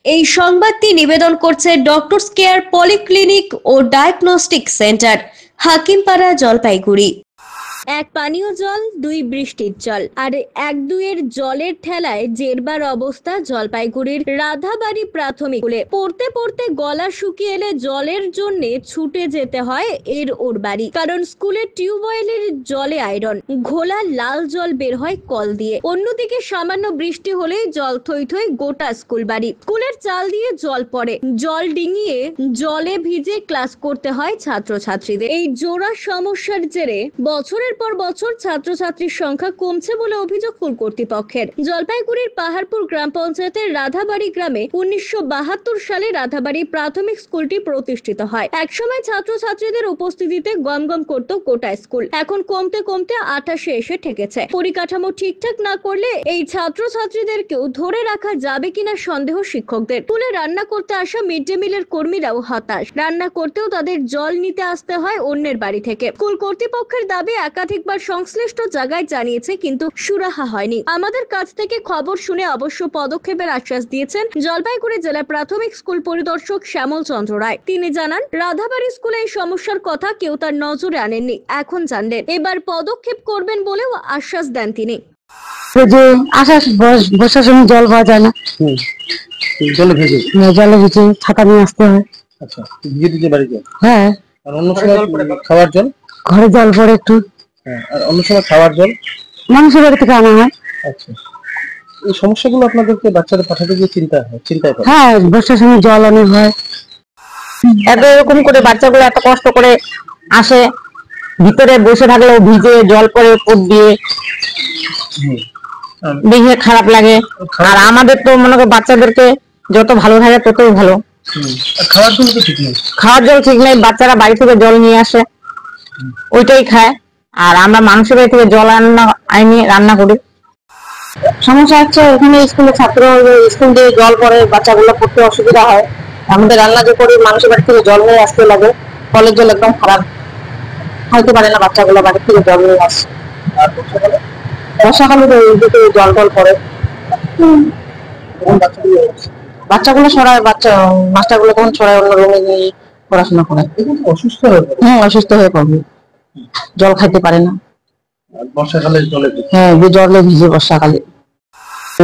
এই সংবাদটি নিবেদন করছে ডক্টরস কেয়ার পলিক্লিনিক ও ডায়াগনস্টিক সেন্টার, হাকিমপাড়া, জলপাইগুড়ি। এক পানীয় জল, দুই বৃষ্টির জল, আর এক দুইয়ের জলের ঠেলায় জেরবার অবস্থা জলপাইগুড়ির রাধাবাড়ি প্রাথমিক স্কুলে। পড়তে পড়তে গলা শুকিয়ে এলে জলের জন্য ছুটে যেতে হয় এর ওর বাড়ি, কারণ স্কুলের টিউবওয়েলের জলে আয়রন, ঘোলা লাল জল বের হয় কল দিয়ে। অন্যদিকে সামান্য বৃষ্টি হলেই জল থই থই গোটা স্কুল বাড়ি। স্কুলের চাল দিয়ে জল পড়ে, জল ডিঙিয়ে জলে ভিজে ক্লাস করতে হয় ছাত্রছাত্রীদের। এই জোড়া সমস্যার জেরে বছরের পর বছর ছাত্রছাত্রীর সংখ্যা কমছে বলে অভিযোগ স্কুল কর্তৃপক্ষের। জলপাইগুড়ির পাহাড়পুর গ্রাম পঞ্চায়েতের রাধাবাড়ি গ্রামে 1972 সালে রাধাবাড়ি প্রাথমিক স্কুলটি প্রতিষ্ঠিত হয়। একসময় ছাত্রছাত্রীদের উপস্থিতিতে গমগম করত গোটা স্কুল। এখন কমতে কমতে 28-এ এসে ঠেকেছে। পরিকাঠামো ঠিকঠাক না করলে এই ছাত্রছাত্রীদেরকেও ধরে রাখা যাবে কিনা সন্দেহ শিক্ষকদের। স্কুলে রান্না করতে আসা মিড ডে মিলের কর্মীরাও হতাশ। রান্না করতেও তাদের জল নিতে আসতে হয় অন্যের বাড়ি থেকে। স্কুল কর্তৃপক্ষের দাবি একাধিকবার সংশ্লিষ্ট জায়গায় জানিয়েছে, কিন্তু সুরাহা হয়নি। আমাদের কাছ থেকে খবর শুনে অবশ্য পদক্ষেপের আশ্বাস দিয়েছেন জলপাইগুড়ি জেলা প্রাথমিক স্কুল পরিদর্শক শ্যামল চন্দ্র রায়। তিনি জানান, রাধাবাড়ি স্কুলে এই সমস্যার কথা কেউ তার নজরে আনেননি, এখন জানলেন। এবার পদক্ষেপ করবেন বলেও আশ্বাস দেন তিনি। বর্ষার সময় জল পাওয়া যায় না, জলে ভিজে ছাতা নিয়ে আসতে হয়। আচ্ছা, ভিজে দিতে বাড়িতে? হ্যাঁ। আর অন্য সময় খাওয়ার জল ঘরে জল পড়ে একটু। হ্যাঁ, আর অন্য সময় খাওয়ার জল মানুষের বাড়ি থেকে আনা হয়। আচ্ছা, এই সমস্যাগুলো আপনাদেরকে বাচ্চাদের পাঠাতে গিয়ে চিন্তায় পড়ে? হ্যাঁ, বর্ষার সময় জল অনেক হয়। এরকম করে বাচ্চাগুলো এত কষ্ট করে আসে, ভিতরে বসে থাকলেও ভিজে জল পড়ে উপর দিয়ে, দেখে খারাপ লাগে। আর আমাদের তো মনে করো বাচ্চাদেরকে যত ভালো থাকে ততই ভালো। খাওয়ার জল তো ঠিক নেই, খাওয়ার জল ঠিক নেই। বাচ্চারা বাড়ি থেকে জল নিয়ে আসে, ওইটাই খায়। আর আমরা মানুষের বাড়ি থেকে জল আনি রান্না করি। সমস্যা হচ্ছে এখানে স্কুলে ছাত্র স্কুল দিয়ে জল পড়ে, বাচ্চাগুলো পড়তে অসুবিধা হয়। আমাদের রান্না যে করি মানুষের বাড়ি থেকে জল নিয়ে আসতে লাগে। কলের জল একদম খারাপ, খাইতে পারে না বাচ্চাগুলো, বাড়ি থেকে জল নিয়ে আসে। বর্ষাকালে জল টল পড়ে, বাচ্চাগুলো সরায়, মাস্টারগুলো তখন সরায় অন্য রুমে নিয়ে পড়াশোনা করে। অসুস্থ হয়ে পড়বে, জল খাইতে পারে না বর্ষাকালে। জলে ভিজে বর্ষাকালে।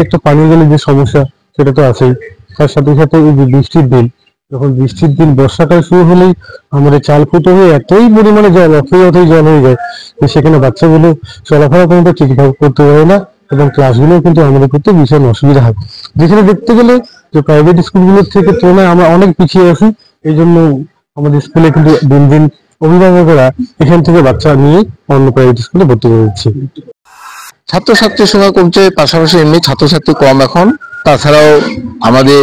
একটা পানীয় জলের যে সমস্যা সেটা তো আছেই, তার সাথে সাথে এই যে বৃষ্টির দিন, যখন বৃষ্টির দিন বর্ষাকাল শুরু হলেই আমাদের চাল ফুটো হয়ে এতই পরিমাণে জল অথই জল হয়ে যায় যে সেখানে বাচ্চাগুলো চলাফেরা পর্যন্ত ঠিকভাবে করতে পারে না, এবং ক্লাসগুলো কিন্তু আমাদের করতে ভীষণ অসুবিধা হয়। যেখানে দেখতে গেলে যে প্রাইভেট স্কুলগুলোর থেকে তুলনায় আমরা অনেক পিছিয়ে আছি। এই জন্য আমাদের স্কুলে কিন্তু দিন দিন অভিভাবকরা এখান থেকে বাচ্চা নিয়ে অন্য প্রাইভেট স্কুলে ভর্তি করে দিচ্ছে। ছাত্রছাত্রীর সংখ্যা কমছে, পাশাপাশি এমনি ছাত্রছাত্রী কম এখন। তাছাড়াও আমাদের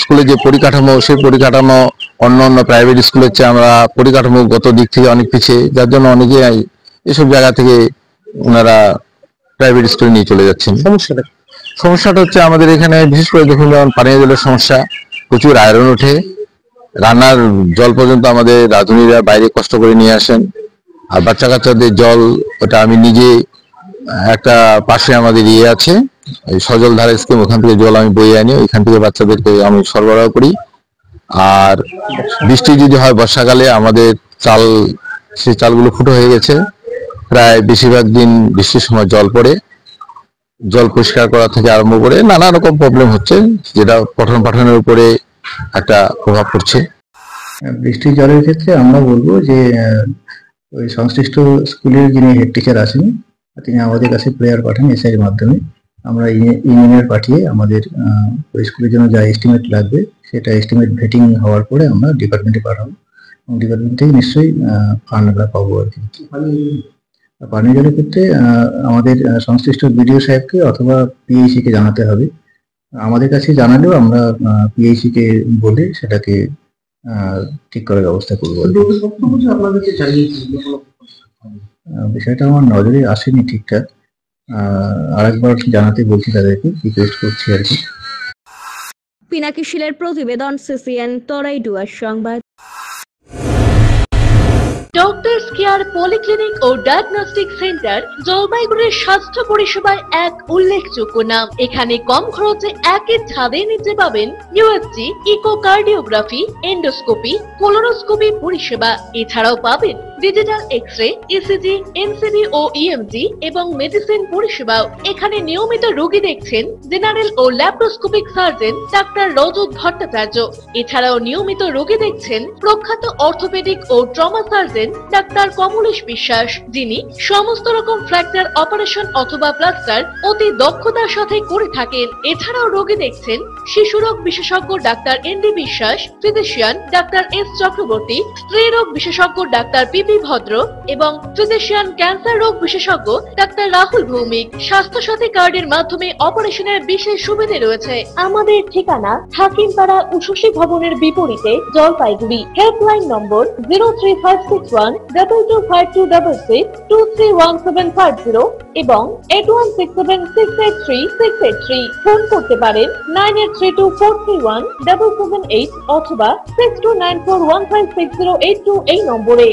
স্কুলের যে পরিকাঠামো, সেই পরিকাঠামো অন্য প্রাইভেট স্কুলের চেয়ে আমরা পরিকাঠামোগত দিক থেকে অনেক পিছিয়ে, যার জন্য অনেকে এসব জায়গা থেকে ওনারা প্রাইভেট স্কুলে নিয়ে চলে যাচ্ছেন। সমস্যাটা হচ্ছে আমাদের এখানে বিশেষ করে দেখুন, যেমন পানীয় জলের সমস্যা, প্রচুর আয়রন ওঠে। রান্নার জল পর্যন্ত আমাদের রাঁধুনিরা বাইরে কষ্ট করে নিয়ে আসেন। আর বাচ্চা কাচ্চাদের জল, ওটা আমি নিজে একটা পাশে আমাদের আছে এই সজল ধারা স্কিম, ওখান থেকে জল আমি বয়ে আনি, ওইখান থেকে বাচ্চাদেরকে আমি সরবরাহ করি। আর বৃষ্টি যদি হয় বর্ষাকালে, আমাদের সেই চালগুলো ফুটো হয়ে গেছে। প্রায় বেশিরভাগ দিন বৃষ্টির সময় জল পড়ে, জল পরিষ্কার করা থেকে আরম্ভ করে নানা রকম প্রবলেম হচ্ছে, যেটা পঠন পাঠনের উপরে একটা প্রভাব পড়ছে। বৃষ্টির জলের ক্ষেত্রে আমরা বলবো যে ওই সংশ্লিষ্ট স্কুলের যিনি হেড টিচার আছেন তিনি আমাদের কাছে প্রেয়ার পাঠান এসআইয়ের মাধ্যমে। আমরা ইঞ্জিনিয়ার পাঠিয়ে আমাদের ওই স্কুলের জন্য যা এস্টিমেট লাগবে সেটা এস্টিমেট ভেটিং হওয়ার পরে আমরা ডিপার্টমেন্টে পাঠাবো, এবং ডিপার্টমেন্ট থেকে নিশ্চয়ই ফান্ড আমরা পাবো আর কি। পানীয় জলের ক্ষেত্রে আমাদের সংশ্লিষ্ট বিডিও সাহেবকে অথবা পিএইচি কে জানাতে হবে। আমাদের কাছে জানালেও আমরা পিএইচি কে বলে সেটাকে ঠিক করার ব্যবস্থা করবো। বিষয়টা আমার নজরে আসেনি ঠিকঠাক, আরেকবার জানাতে বলছি, তাদেরকে রিকোয়েস্ট করছি আর কি। পিনাকি শীলের প্রতিবেদন, সিসিএন তরাইডুয়ার সংবাদ। ডক্টরস কেয়ার পলিক্লিনিক ও ডায়াগনস্টিক সেন্টার জলপাইগুড়ির স্বাস্থ্য পরিষেবায় এক উল্লেখযোগ্য নাম। এখানে কম খরচে একই ছাদের নিচে পাবেন ইউএসজি, ইকোকার্ডিওগ্রাফি, এন্ডোস্কোপি, কোলোনোস্কোপি পরিষেবা। এছাড়াও পাবেন ডিজিটাল এক্স-রে, ইসিজি, এনসিবি ও ইএমজি এবং মেডিসিন পরিষেবাও। এখানে নিয়মিত রোগী দেখছেন জেনারেল ও ল্যাপ্রোস্কোপিক সার্জন ডাক্তার রজত ভট্টাচার্য। এছাড়াও নিয়মিত রোগী দেখছেন প্রখ্যাত অর্থোপেডিক ও ট্রমা সার্জন ডাক্তার কমলেশ বিশ্বাস, যিনি সমস্ত রকম ফ্র্যাকচার অপারেশন অথবা প্লাস্টার অতি দক্ষতার সাথে করে থাকেন। এছাড়াও রোগী দেখছেন শিশুরোগ বিশেষজ্ঞ ডাক্তার এনডি বিশ্বাস, ফিজিশিয়ান ডাক্তার এস চক্রবর্তী, স্ত্রী রোগ বিশেষজ্ঞ ডাক্তার পিপি ভদ্র এবং ফিজিশিয়ান ক্যান্সার রোগ বিশেষজ্ঞ ডাক্তার রাহুল ভৌমিক। স্বাস্থ্য সাথী কার্ডের মাধ্যমে অপারেশনের বিশেষ সুবিধা রয়েছে। আমাদের ঠিকানা হাকিমপাড়া উষসী ভবনের বিপরীতে, জলপাইগুড়ি। হেল্পলাইন নম্বর 03561225266, 231750 এবং 8167683683। ফোন করতে পারেন 9832431778 অথবা 6294156082 এই নম্বরে।